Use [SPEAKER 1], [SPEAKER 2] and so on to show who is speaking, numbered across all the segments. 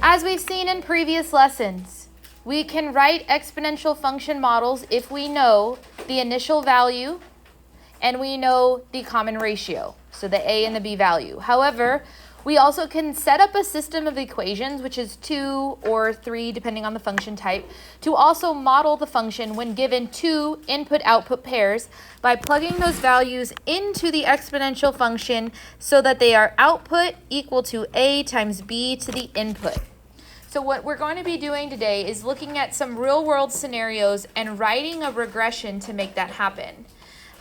[SPEAKER 1] As we've seen in previous lessons, we can write exponential function models if we know the initial value and we know the common ratio, so the a and the b value. However, we also can set up a system of equations, which is 2 or 3, depending on the function type, to also model the function when given two input-output pairs by plugging those values into the exponential function so that they are output equal to a times b to the input. So what we're going to be doing today is looking at some real-world scenarios and writing a regression to make that happen.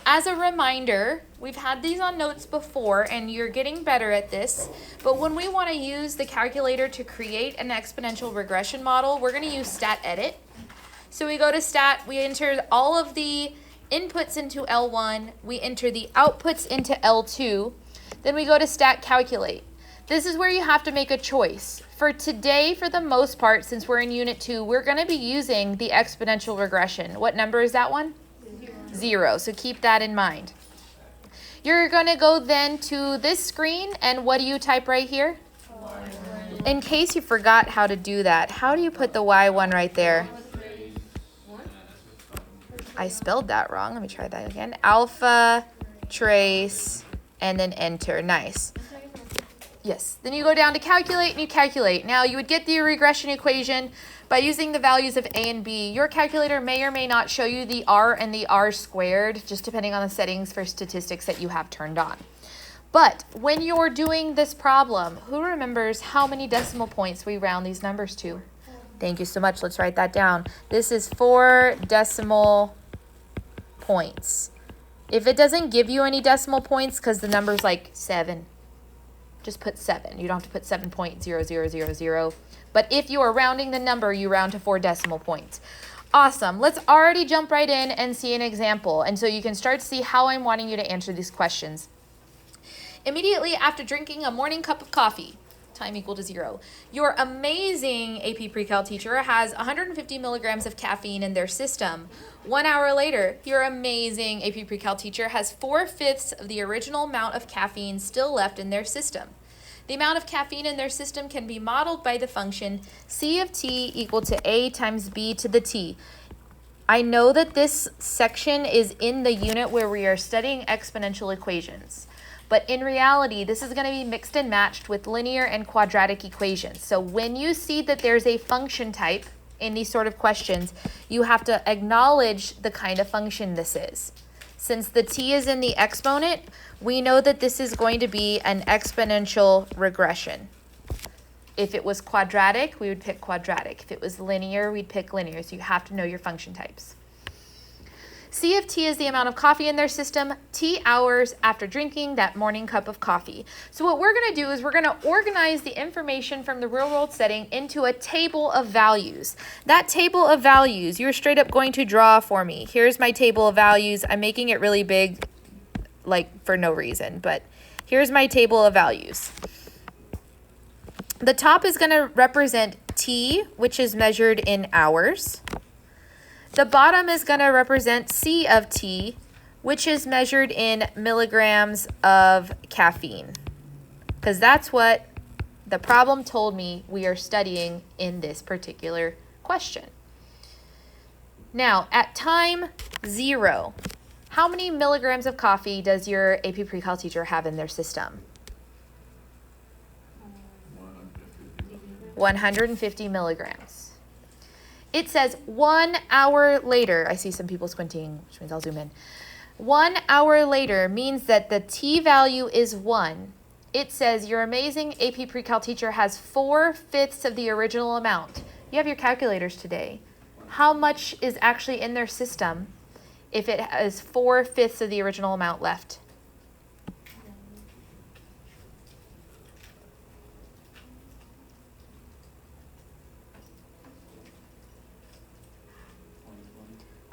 [SPEAKER 1] As a reminder, we've had these on notes before and you're getting better at this, but when we want to use the calculator to create an exponential regression model, we're going to use stat edit. So we go to stat, we enter all of the inputs into L1, we enter the outputs into L2, then we go to stat calculate. This is where you have to make a choice. For today, for the most part, since we're in unit 2, we're going to be using the exponential regression. What number is that one? 0. So keep that in mind. You're going to go then to this screen, and what do you type right here? Y1. In case you forgot how to do that, how do you put the Y1 right there? I spelled that wrong. Let me try that again. Alpha, trace, and then enter. Nice. Yes. Then you go down to calculate and you calculate. Now you would get the regression equation by using the values of a and b. Your calculator may or may not show you the r and the r squared, just depending on the settings for statistics that you have turned on. But when you're doing this problem, who remembers how many decimal points we round these numbers to? Thank you so much. Let's write that down. This is 4 decimal points. If it doesn't give you any decimal points because the number's like 7, just put 7. You don't have to put 7.0000. But if you are rounding the number, you round to 4 decimal points. Awesome. Let's already jump right in and see an example. And so you can start to see how I'm wanting you to answer these questions. Immediately after drinking a morning cup of coffee, time equal to 0, your amazing AP Pre-Cal teacher has 150 milligrams of caffeine in their system. 1 hour later, your amazing AP Pre-Cal teacher has 4/5 of the original amount of caffeine still left in their system. The amount of caffeine in their system can be modeled by the function C of t equal to a times b to the t. I know that this section is in the unit where we are studying exponential equations. But in reality, this is going to be mixed and matched with linear and quadratic equations. So when you see that there's a function type in these sort of questions, you have to acknowledge the kind of function this is. Since the t is in the exponent, we know that this is going to be an exponential regression. If it was quadratic, we would pick quadratic. If it was linear, we'd pick linear. So you have to know your function types. C of t is the amount of coffee in their system, t hours after drinking that morning cup of coffee. So what we're going to do is we're going to organize the information from the real world setting into a table of values. That table of values, you're straight up going to draw for me. Here's my table of values. I'm making it really big, like for no reason, but here's my table of values. The top is going to represent t, which is measured in hours. The bottom is going to represent C of t, which is measured in milligrams of caffeine, because that's what the problem told me we are studying in this particular question. Now, at time 0, how many milligrams of coffee does your AP Pre-Cal teacher have in their system? 150 milligrams. It says 1 hour later. I see some people squinting, which means I'll zoom in. 1 hour later means that the t value is 1. It says your amazing AP Pre-Cal teacher has 4/5 of the original amount. You have your calculators today. How much is actually in their system if it has 4/5 of the original amount left?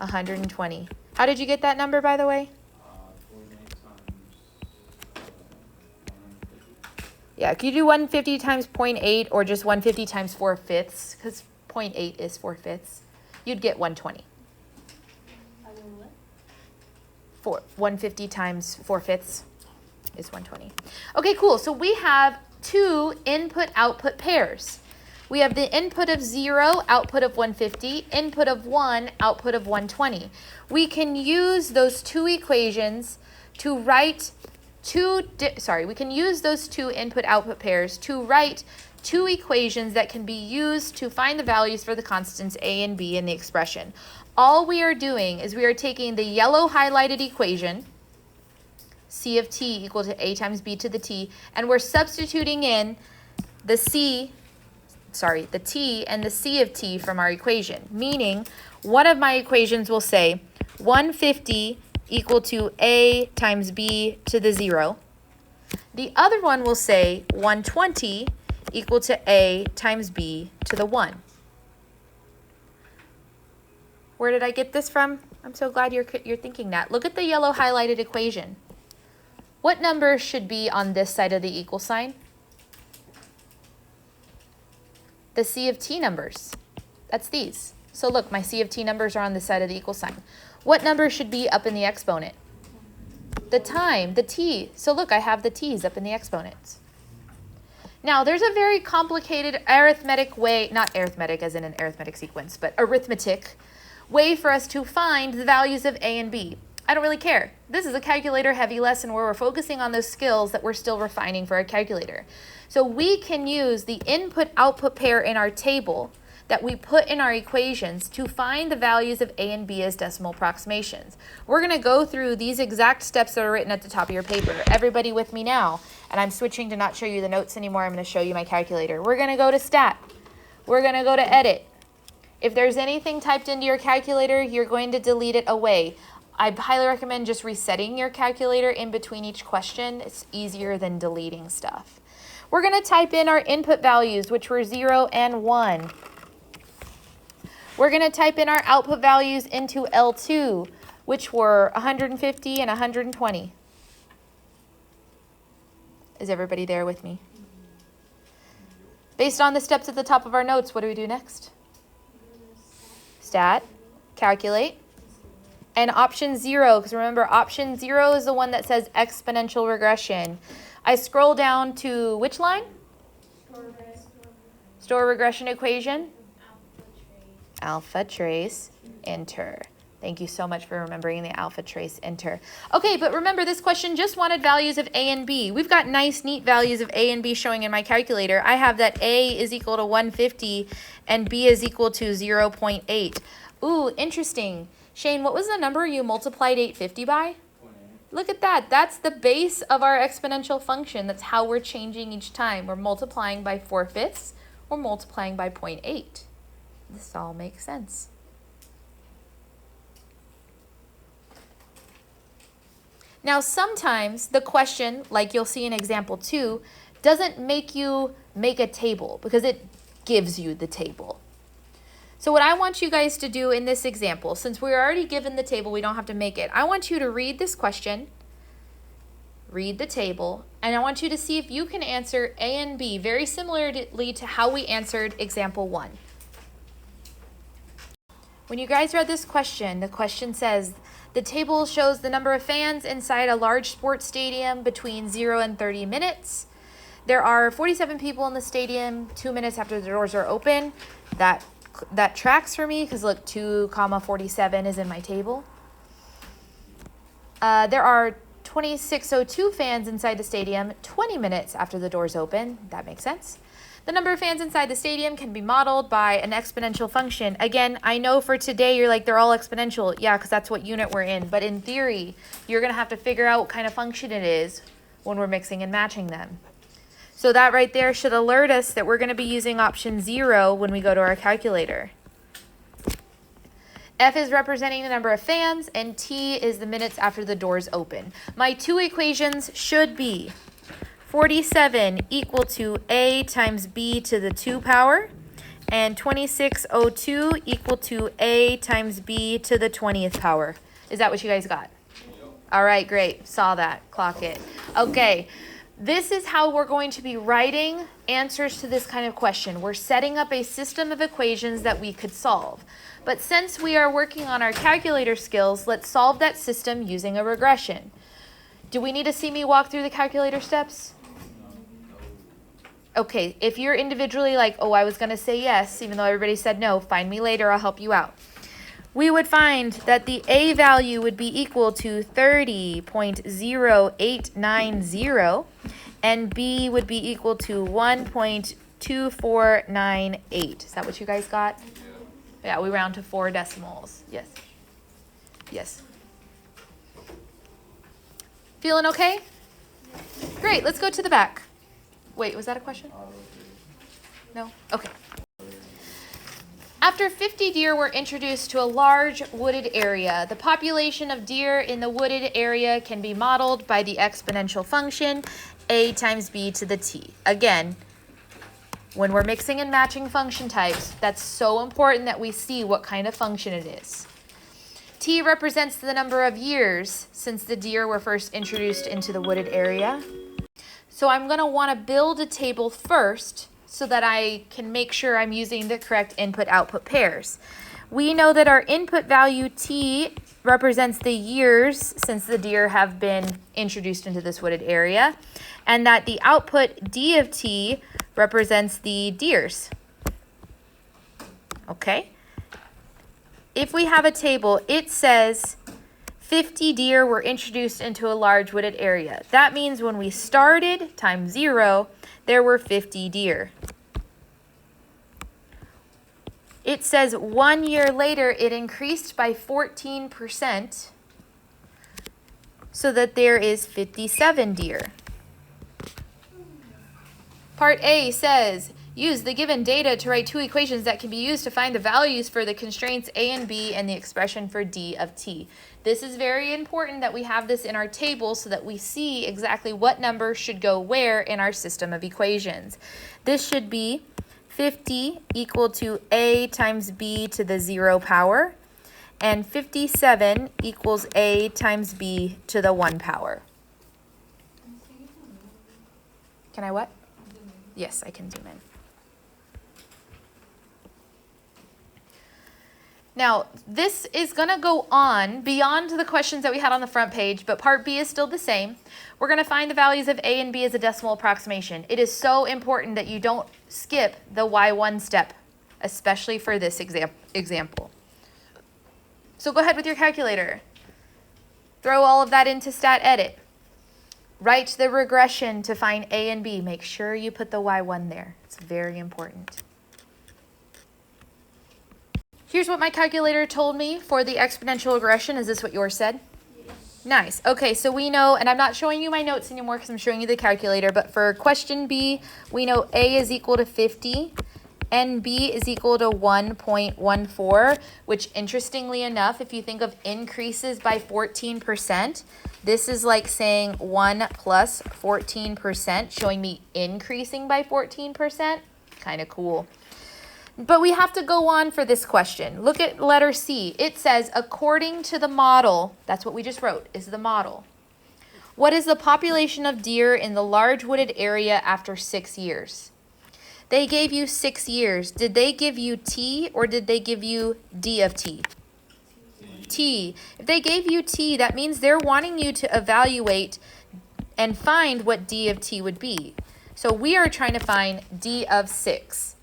[SPEAKER 1] $120. How did you get that number, by the way?
[SPEAKER 2] 48 times 150.
[SPEAKER 1] Yeah, could you do 150 times 0.8 or just 150 times 4/5? Because 0.8 is 4/5. You'd get 120. 150 times 4/5 is 120. Okay, cool. So we have two input-output pairs. We have the input of 0, output of 150, input of 1, output of 120. We can use those two equations to write we can use those two input-output pairs to write two equations that can be used to find the values for the constants a and b in the expression. All we are doing is we are taking the yellow highlighted equation, c of t equal to a times b to the t, and we're substituting in the t and the c of t from our equation, meaning one of my equations will say 150 equal to a times b to the 0. The other one will say 120 equal to a times b to the 1. Where did I get this from? I'm so glad you're thinking that. Look at the yellow highlighted equation. What number should be on this side of the equal sign? The c of t numbers. That's these. So look, my c of t numbers are on this side of the equal sign. What number should be up in the exponent? The time, the t. So look, I have the t's up in the exponents. Now, there's a very complicated arithmetic way, not arithmetic as in an arithmetic sequence, but arithmetic way for us to find the values of a and b. I don't really care. This is a calculator-heavy lesson where we're focusing on those skills that we're still refining for a calculator. So we can use the input-output pair in our table that we put in our equations to find the values of a and b as decimal approximations. We're going to go through these exact steps that are written at the top of your paper. Everybody with me now? And I'm switching to not show you the notes anymore. I'm going to show you my calculator. We're going to go to Stat. We're going to go to Edit. If there's anything typed into your calculator, you're going to delete it away. I highly recommend just resetting your calculator in between each question. It's easier than deleting stuff. We're going to type in our input values, which were 0 and 1. We're going to type in our output values into L2, which were 150 and 120. Is everybody there with me? Based on the steps at the top of our notes, what do we do next? Stat, calculate, and option 0, because remember, option 0 is the one that says exponential regression. I scroll down to which line? Store regression equation. Alpha trace, enter. Thank you so much for remembering the alpha trace, enter. Okay, but remember, this question just wanted values of a and b. We've got nice, neat values of a and b showing in my calculator. I have that a is equal to 150 and b is equal to 0.8. Ooh, interesting. Shane, what was the number you multiplied 850 by?
[SPEAKER 2] 28.
[SPEAKER 1] Look at that. That's the base of our exponential function. That's how we're changing each time. We're multiplying by 4/5 or multiplying by 0.8. This all makes sense. Now, sometimes the question, like you'll see in example 2, doesn't make you make a table because it gives you the table. So what I want you guys to do in this example, since we're already given the table, we don't have to make it. I want you to read this question, read the table, and I want you to see if you can answer A and B very similarly to how we answered example 1. When you guys read this question, the question says, the table shows the number of fans inside a large sports stadium between 0 and 30 minutes. There are 47 people in the stadium 2 minutes after the doors are open. That tracks for me because look, 2,47 is in my table. There are 2602 fans inside the stadium 20 minutes after the doors open. That makes sense. The number of fans inside the stadium can be modeled by an exponential function. Again, I know for today you're like, they're all exponential. Yeah, because that's what unit we're in. But in theory, you're going to have to figure out what kind of function it is when we're mixing and matching them. So that right there should alert us that we're going to be using option 0 when we go to our calculator. F is representing the number of fans, and T is the minutes after the doors open. My two equations should be 47 equal to A times B to the 2 power, and 2602 equal to A times B to the 20th power. Is that what you guys got?
[SPEAKER 2] Yep.
[SPEAKER 1] All right, great. Saw that. Clock it. Okay. This is how we're going to be writing answers to this kind of question. We're setting up a system of equations that we could solve. But since we are working on our calculator skills, let's solve that system using a regression. Do we need to see me walk through the calculator steps? Okay, if you're individually like, oh, I was going to say yes, even though everybody said no, find me later, I'll help you out. We would find that the A value would be equal to 30.0890, and B would be equal to 1.2498. Is that what you guys got? Yeah, we round to 4 decimals. Yes. Yes. Feeling okay? Great, let's go to the back. Wait, was that a question? No? Okay. After 50 deer were introduced to a large wooded area, the population of deer in the wooded area can be modeled by the exponential function a times b to the t. Again, when we're mixing and matching function types, that's so important that we see what kind of function it is. T represents the number of years since the deer were first introduced into the wooded area. So I'm going to want to build a table first so that I can make sure I'm using the correct input-output pairs. We know that our input value T represents the years since the deer have been introduced into this wooded area, and that the output D of T represents the deers. Okay? If we have a table, it says 50 deer were introduced into a large wooded area. That means when we started, times 0, there were 50 deer. It says 1 year later, it increased by 14%, so that there is 57 deer. Part A says, use the given data to write 2 equations that can be used to find the values for the constraints A and B and the expression for D of T. This is very important that we have this in our table so that we see exactly what number should go where in our system of equations. This should be 50 equal to A times B to the 0 power, and 57 equals A times B to the 1 power. Can I what? Yes, I can zoom in. Now, this is going to go on beyond the questions that we had on the front page, but part B is still the same. We're going to find the values of A and B as a decimal approximation. It is so important that you don't skip the Y1 step, especially for this example. So go ahead with your calculator. Throw all of that into stat edit. Write the regression to find A and B. Make sure you put the Y1 there. It's very important. Here's what my calculator told me for the exponential regression. Is this what yours said? Yes. Nice. Okay, so we know, and I'm not showing you my notes anymore because I'm showing you the calculator, but for question B, we know A is equal to 50 and B is equal to 1.14, which interestingly enough, if you think of increases by 14%, this is like saying 1 plus 14%, showing me increasing by 14%. Kind of cool. But we have to go on for this question. Look at letter C. It says, according to the model, that's what we just wrote, is the model. What is the population of deer in the large wooded area after 6 years? They gave you 6 years. Did they give you T or did they give you D of T? T. If they gave you T, that means they're wanting you to evaluate and find what D of T would be. So we are trying to find D of 6.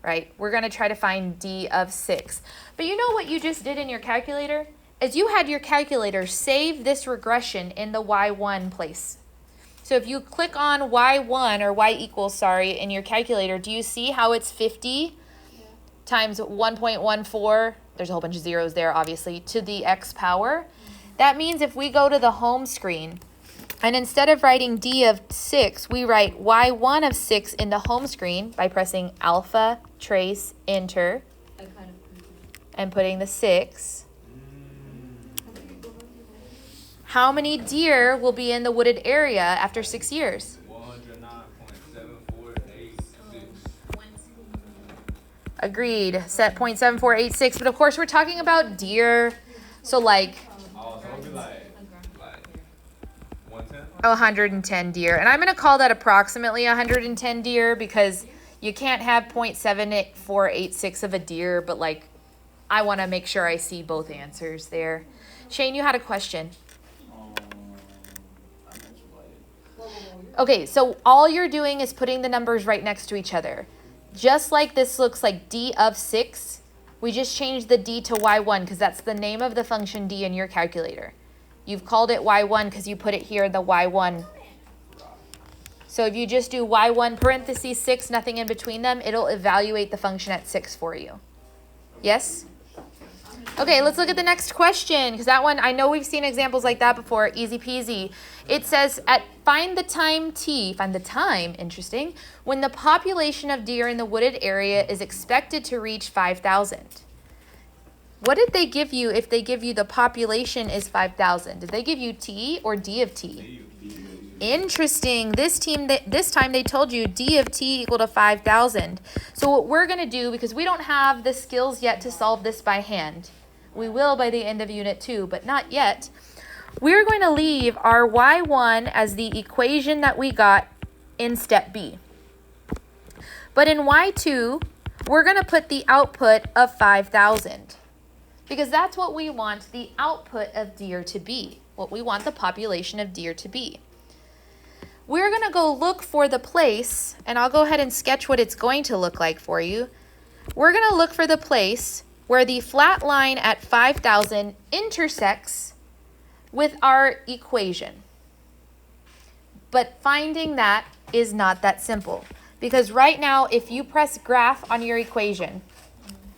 [SPEAKER 1] Right? We're going to try to find D of 6. But you know what you just did in your calculator? Is you had your calculator save this regression in the Y1 place. So if you click on Y1 or Y equals, sorry, in your calculator, do you see how it's 50 times 1.14? There's a whole bunch of zeros there, obviously, to the X power. That means if we go to the home screen, and instead of writing D of 6, we write Y1 of 6 in the home screen by pressing alpha, trace, enter, and putting the 6. How many deer will be in the wooded area after 6 years?
[SPEAKER 2] 109.7486.
[SPEAKER 1] Agreed. Set 0.7486. But of course, we're talking about deer. So like
[SPEAKER 2] Oh, so it'll be like 110?
[SPEAKER 1] 110 deer. And I'm going to call that approximately 110 deer because you can't have 0.7486 of a deer. But like, I want to make sure I see both answers there. Shane, you had a question. Okay, so all you're doing is putting the numbers right next to each other. Just like this looks like d of 6, we just changed the d to y1 because that's the name of the function d in your calculator. You've called it y1 because you put it here, the y1. So if you just do y1 parentheses 6, nothing in between them, it'll evaluate the function at 6 for you. Yes? Okay, let's look at the next question, because that one, I know we've seen examples like that before, easy peasy. It says, find the time t, interesting, when the population of deer in the wooded area is expected to reach 5,000. What did they give you if they give you the population is 5,000? Did they give you t or d of t? Interesting. This time they told you d of t equal to 5,000. So what we're going to do, because we don't have the skills yet to solve this by hand, we will by the end of Unit 2, but not yet. We're going to leave our y1 as the equation that we got in step B. But in y2, we're going to put the output of 5,000. Because that's what we want the output of deer to be, what we want the population of deer to be. We're going to go look for the place, and I'll go ahead and sketch what it's going to look like for you. We're going to look for the place where the flat line at 5,000 intersects with our equation. But finding that is not that simple. Because right now, if you press graph on your equation,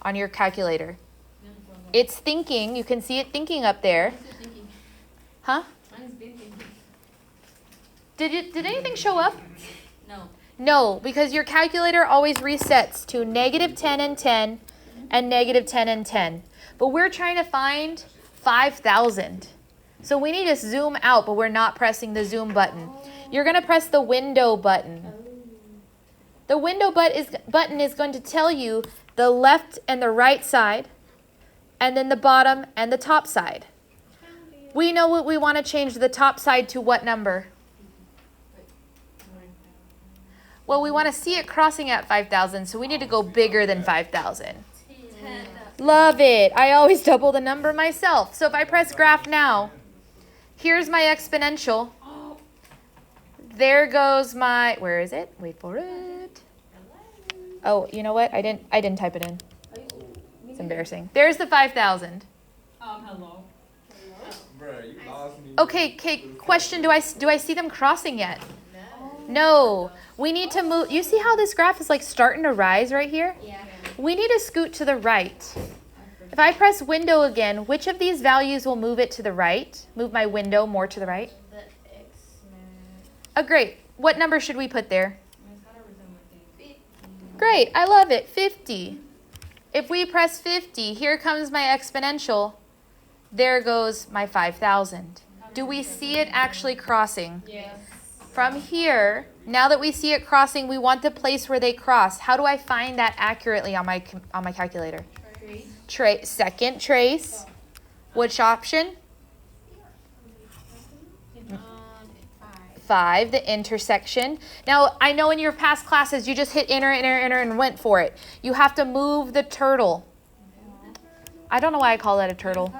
[SPEAKER 1] on your calculator, it's thinking, you can see it thinking up there. Huh? Did anything show up?
[SPEAKER 3] No.
[SPEAKER 1] No, because your calculator always resets to negative 10 and 10 and negative 10 and 10. But we're trying to find 5,000. So we need to zoom out, but we're not pressing the zoom button. You're going to press the window button. The window button is going to tell you the left and the right side, and then the bottom and the top side. We know what we want to change the top side to what number? Well, we want to see it crossing at 5,000, so we need to go bigger than 5,000. Love it. I always double the number myself. So if I press graph now, here's my exponential. There goes my, where is it? Wait for it. Oh, you know what? I didn't type it in. It's embarrassing. There's the 5,000.
[SPEAKER 3] Hello.
[SPEAKER 2] Bruh, you lost me.
[SPEAKER 1] Okay, question, do I see them crossing yet? No. We need to move. You see how this graph is like starting to rise right here?
[SPEAKER 3] Yeah.
[SPEAKER 1] We need to scoot to the right. If I press window again, which of these values will move it to the right? Move my window more to the right?
[SPEAKER 3] The X.
[SPEAKER 1] Oh, great. What number should we put there? Great. I love it. 50. If we press 50, here comes my exponential. There goes my 5,000. Do we see it actually crossing?
[SPEAKER 3] Yes.
[SPEAKER 1] From here, now that we see it crossing, we want the place where they cross. How do I find that accurately on my calculator? Second trace. Which option? 5, the intersection. Now, I know in your past classes, you just hit enter, enter, enter, and went for it. You have to move the turtle. I don't know why I call that a turtle.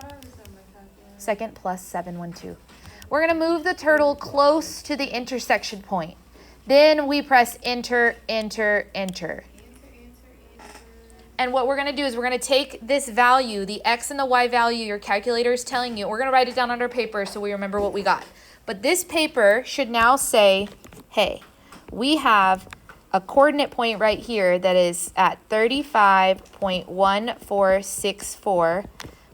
[SPEAKER 1] Second plus 712. We're going to move the turtle close to the intersection point. Then we press enter, enter, enter. And what we're going to do is we're going to take this value, the x and the y value your calculator is telling you. We're going to write it down on our paper so we remember what we got. But this paper should now say, hey, we have a coordinate point right here that is at 35.1464,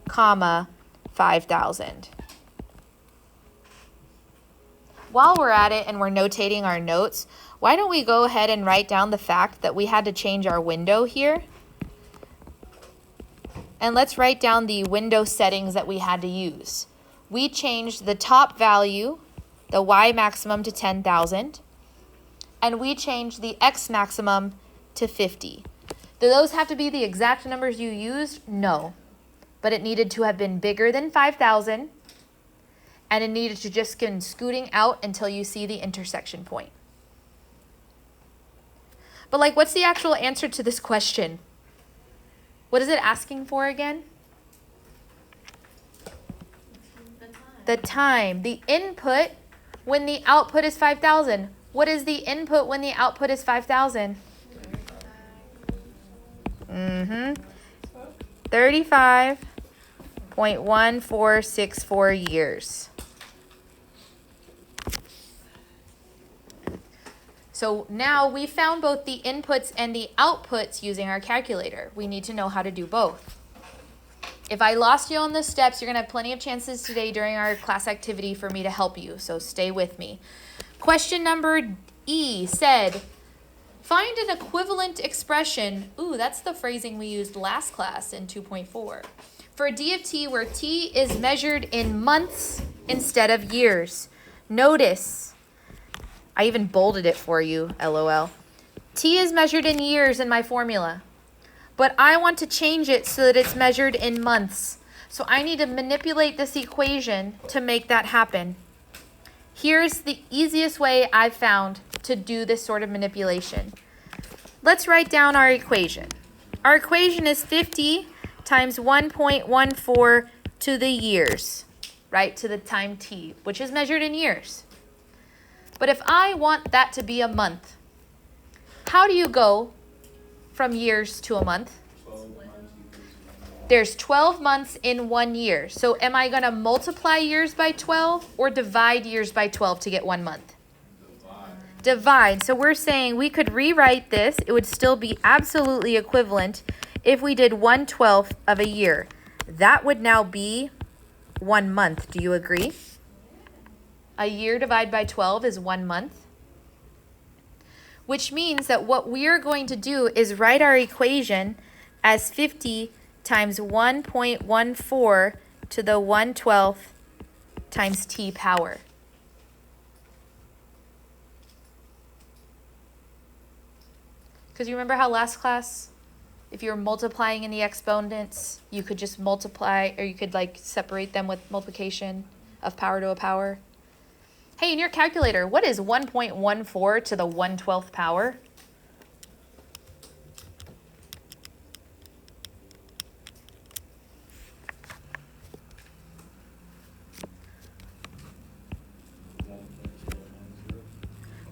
[SPEAKER 1] comma, 5,000. While we're at it and we're notating our notes, why don't we go ahead and write down the fact that we had to change our window here? And let's write down the window settings that we had to use. We changed the top value, the y maximum, to 10,000. And we changed the x maximum to 50. Do those have to be the exact numbers you used? No. But it needed to have been bigger than 5,000. And it needed to just begin scooting out until you see the intersection point. But like, what's the actual answer to this question? What is it asking for again? The time. The input when the output is 5,000. What is the input when the output is 5,000? 35.1464 years. So now we found both the inputs and the outputs using our calculator. We need to know how to do both. If I lost you on the steps, you're going to have plenty of chances today during our class activity for me to help you, so stay with me. Question number E said, find an equivalent expression. Ooh, that's the phrasing we used last class in 2.4. For a d of t where t is measured in months instead of years. Notice, I even bolded it for you, LOL. T is measured in years in my formula, but I want to change it so that it's measured in months. So I need to manipulate this equation to make that happen. Here's the easiest way I've found to do this sort of manipulation. Let's write down our equation. Our equation is 50 times 1.14 to the years, right, to the time t, which is measured in years. But if I want that to be a month, how do you go from years to a month? There's 12 months in 1 year. So am I going to multiply years by 12 or divide years by 12 to get 1 month? Divide. So we're saying we could rewrite this. It would still be absolutely equivalent if we did 1/12 of a year. That would now be 1 month. Do you agree? A year divided by 12 is 1 month. Which means that what we are going to do is write our equation as 50 times 1.14 to the 1/12 times t power. Because you remember how last class, if you were multiplying in the exponents, you could just multiply, or you could like separate them with multiplication of power to a power. Hey, in your calculator, what is 1.14 to the 1/12 power?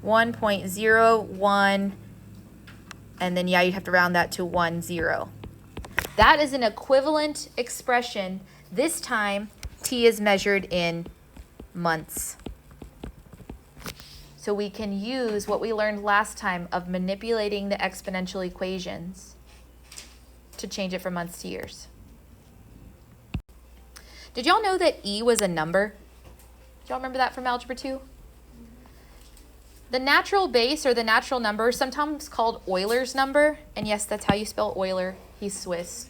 [SPEAKER 1] .01, and then, yeah, you'd have to round that to 10. That is an equivalent expression. This time, t is measured in months. So we can use what we learned last time of manipulating the exponential equations to change it from months to years. Did y'all know that e was a number? Do y'all remember that from Algebra 2? The natural base, or the natural number, sometimes called Euler's number, and yes, that's how you spell Euler. He's Swiss.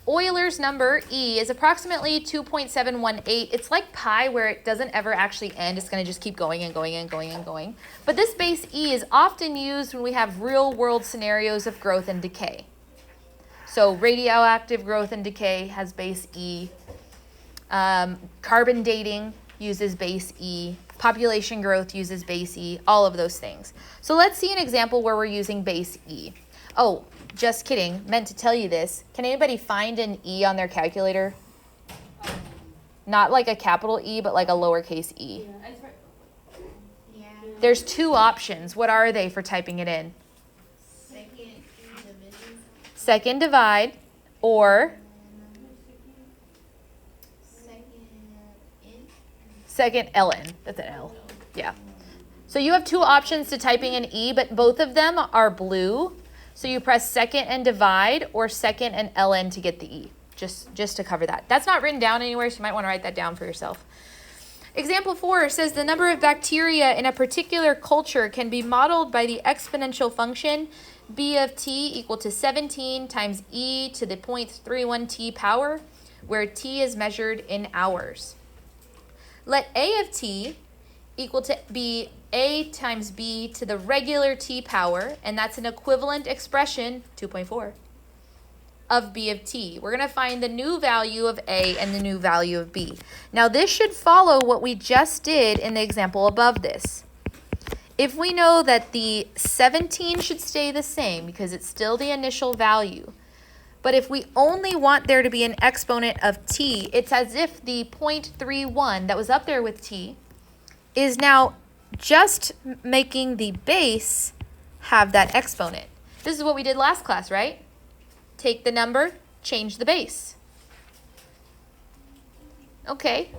[SPEAKER 1] Euler's number, E, is approximately 2.718. It's like pi, where it doesn't ever actually end. It's going to just keep going and going and going and going. But this base E is often used when we have real-world scenarios of growth and decay. So radioactive growth and decay has base E. Carbon dating uses base E. Population growth uses base E. All of those things. So let's see an example where we're using base E. Oh, just kidding. Meant to tell you this. Can anybody find an E on their calculator? Not like a capital E, but like a lowercase e.
[SPEAKER 4] Yeah.
[SPEAKER 1] There's 2 options. What are they for typing it in? Second divide, or second ln. That's an L. Yeah. So you have 2 options to typing an E, but both of them are blue. So you press second and divide, or second and ln to get the E, just to cover that. That's not written down anywhere, so you might want to write that down for yourself. Example 4 says the number of bacteria in a particular culture can be modeled by the exponential function b of t equal to 17 times e to the 0.31 t power, where t is measured in hours. Let a of t equal to be a times b to the regular t power, and that's an equivalent expression, 2.4, of b of t. We're going to find the new value of a and the new value of b. Now this should follow what we just did in the example above this. If we know that the 17 should stay the same because it's still the initial value, but if we only want there to be an exponent of t, it's as if the 0.31 that was up there with t is now just making the base have that exponent. This is what we did last class, right? Take the number, change the base. Okay,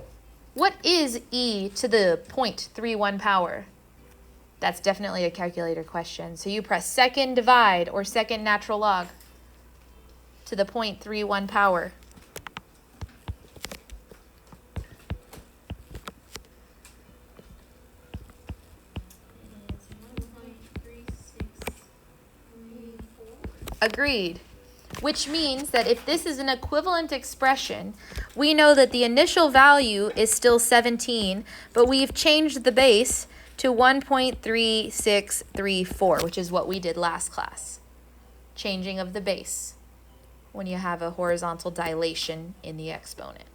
[SPEAKER 1] what is e to the 0.31 power? That's definitely a calculator question. So you press second divide or second natural log to the 0.31 power. Agreed. Which means that if this is an equivalent expression, we know that the initial value is still 17, but we've changed the base to 1.3634, which is what we did last class. Changing of the base when you have a horizontal dilation in the exponent.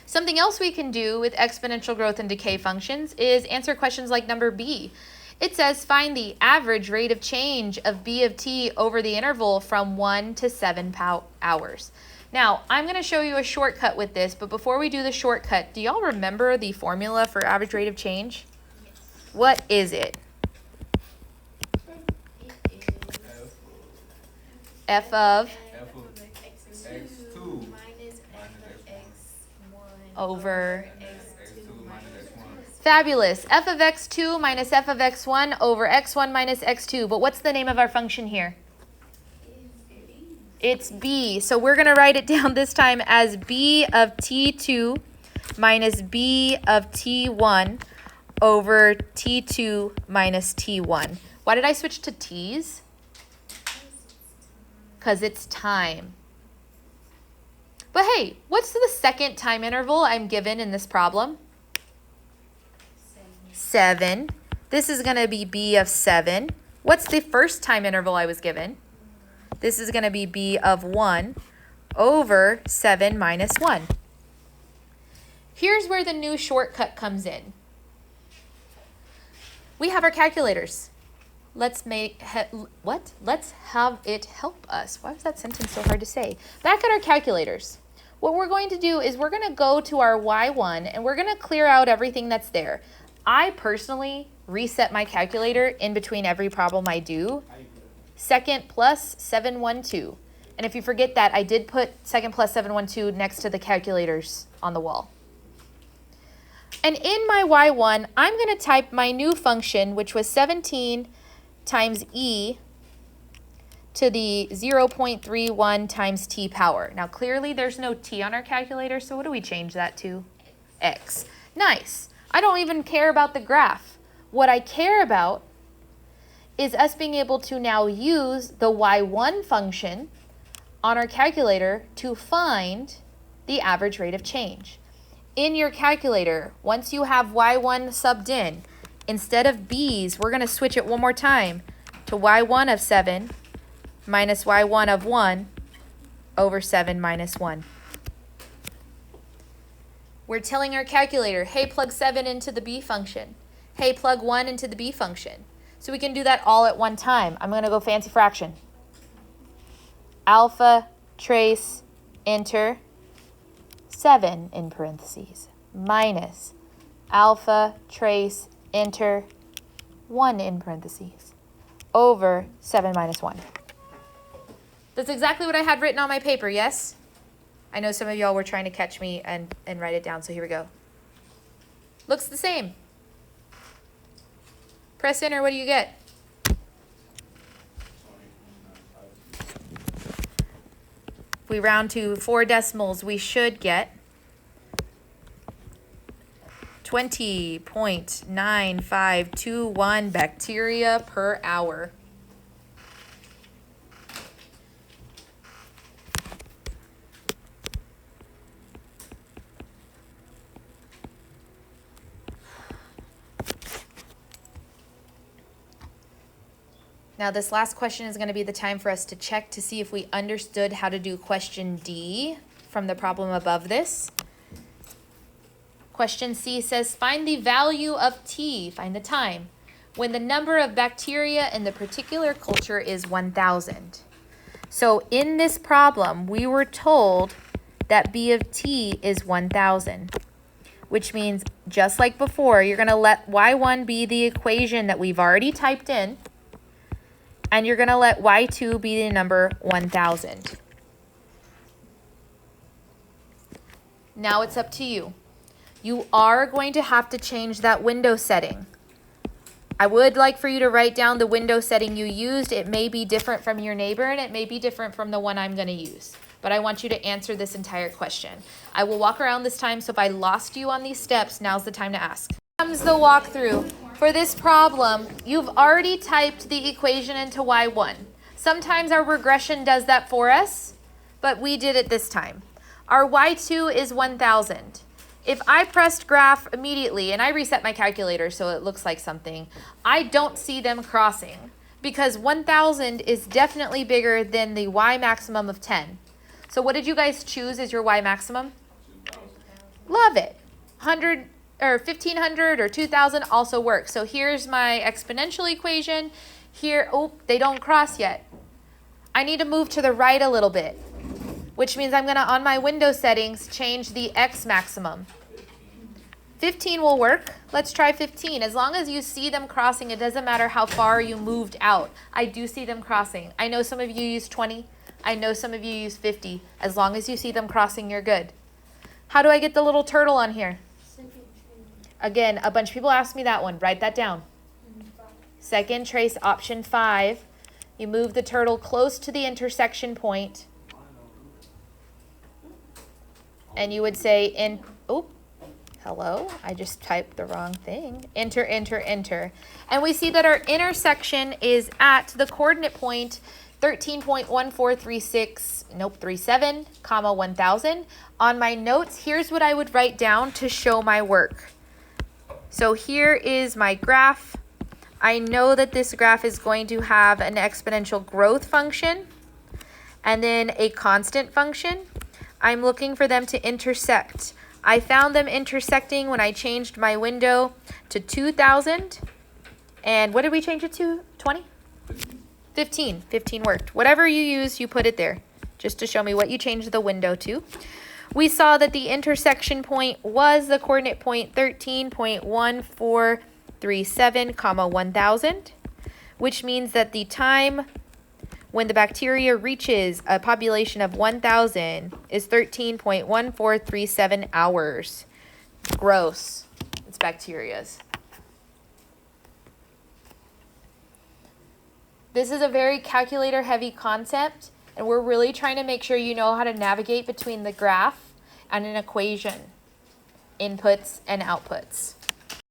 [SPEAKER 1] Something else we can do with exponential growth and decay functions is answer questions like number B. It says find the average rate of change of b of t over the interval from 1 to 7 hours. Now, I'm going to show you a shortcut with this, but before we do the shortcut, do y'all remember the formula for average rate of change?
[SPEAKER 4] Yes.
[SPEAKER 1] What is it? F of
[SPEAKER 2] X2
[SPEAKER 4] minus f of x1
[SPEAKER 1] over.
[SPEAKER 2] X2 minus X1.
[SPEAKER 1] Fabulous. F of x2 minus f of x1 over x1 minus x2. But what's the name of our function here? It's b. So we're going to write it down this time as b of t2 minus b of t1 over t2 minus t1. Why did I switch to t's? Because it's time. But hey, what's the second time interval I'm given in this problem? 7. This is going to be b of 7. What's the first time interval I was given? This is going to be b of 1 over 7 minus 1. Here's where the new shortcut comes in. We have our calculators. Let's have it help us. Why was that sentence so hard to say? Back at our calculators. What we're going to do is we're going to go to our y1 and we're going to clear out everything that's there. I personally reset my calculator in between every problem I do. Second plus 712. And if you forget that, I did put second plus 712 next to the calculators on the wall. And in my y1, I'm going to type my new function, which was 17 times e to the 0.31 times t power. Now, clearly there's no t on our calculator, so what do we change that to? X. Nice. I don't even care about the graph. What I care about is us being able to now use the y1 function on our calculator to find the average rate of change. In your calculator, once you have y1 subbed in, instead of b's, we're going to switch it one more time to y1 of 7 minus y1 of 1 over 7 minus 1. We're telling our calculator, hey, plug 7 into the b function. Hey, plug 1 into the b function. So we can do that all at one time. I'm going to go fancy fraction. Alpha, trace, enter, 7 in parentheses, minus alpha, trace, enter, 1 in parentheses, over 7 minus 1. That's exactly what I had written on my paper, yes? I know some of y'all were trying to catch me and write it down, so here we go. Looks the same. Press enter, what do you get? If we round to 4 decimals, we should get 20.9521 bacteria per hour. Now this last question is going to be the time for us to check to see if we understood how to do question D from the problem above this. Question C says, find the value of T, find the time, when the number of bacteria in the particular culture is 1,000. So in this problem, we were told that B of T is 1,000. which means just like before, you're going to let y1 be the equation that we've already typed in, and you're going to let y2 be the number 1,000. Now it's up to you. You are going to have to change that window setting. I would like for you to write down the window setting you used. It may be different from your neighbor, and it may be different from the one I'm going to use. But I want you to answer this entire question. I will walk around this time, so if I lost you on these steps, now's the time to ask. Here comes the walkthrough. For this problem, you've already typed the equation into y1. Sometimes our regression does that for us, but we did it this time. Our y2 is 1,000. If I pressed graph immediately, and I reset my calculator so it looks like something, I don't see them crossing because 1,000 is definitely bigger than the y maximum of 10. So what did you guys choose as your y maximum?
[SPEAKER 2] 2,000.
[SPEAKER 1] Love it. 100 or 1,500 or 2,000 also works. So here's my exponential equation. Here, oh, they don't cross yet. I need to move to the right a little bit, which means I'm going to, on my window settings, change the x maximum. 15 will work. Let's try 15. As long as you see them crossing, it doesn't matter how far you moved out. I do see them crossing. I know some of you use 20. I know some of you use 50. As long as you see them crossing, you're good. How do I get the little turtle on here? Again, a bunch of people asked me that one. Write that down. Second trace, option 5. You move the turtle close to the intersection point. And you would say, hello, I just typed the wrong thing. Enter, enter, enter. And we see that our intersection is at the coordinate point 13.1437, comma 1,000. On my notes, here's what I would write down to show my work. So here is my graph. I know that this graph is going to have an exponential growth function and then a constant function. I'm looking for them to intersect. I found them intersecting when I changed my window to 2,000. And what did we change it to? 20? 15. 15 worked. Whatever you use, you put it there, just to show me what you changed the window to. We saw that the intersection point was the coordinate point 13.1437, comma 1,000, which means that the time when the bacteria reaches a population of 1,000 is 13.1437 hours. Gross. It's bacterias. This is a very calculator-heavy concept, and we're really trying to make sure you know how to navigate between the graph and an equation, inputs and outputs.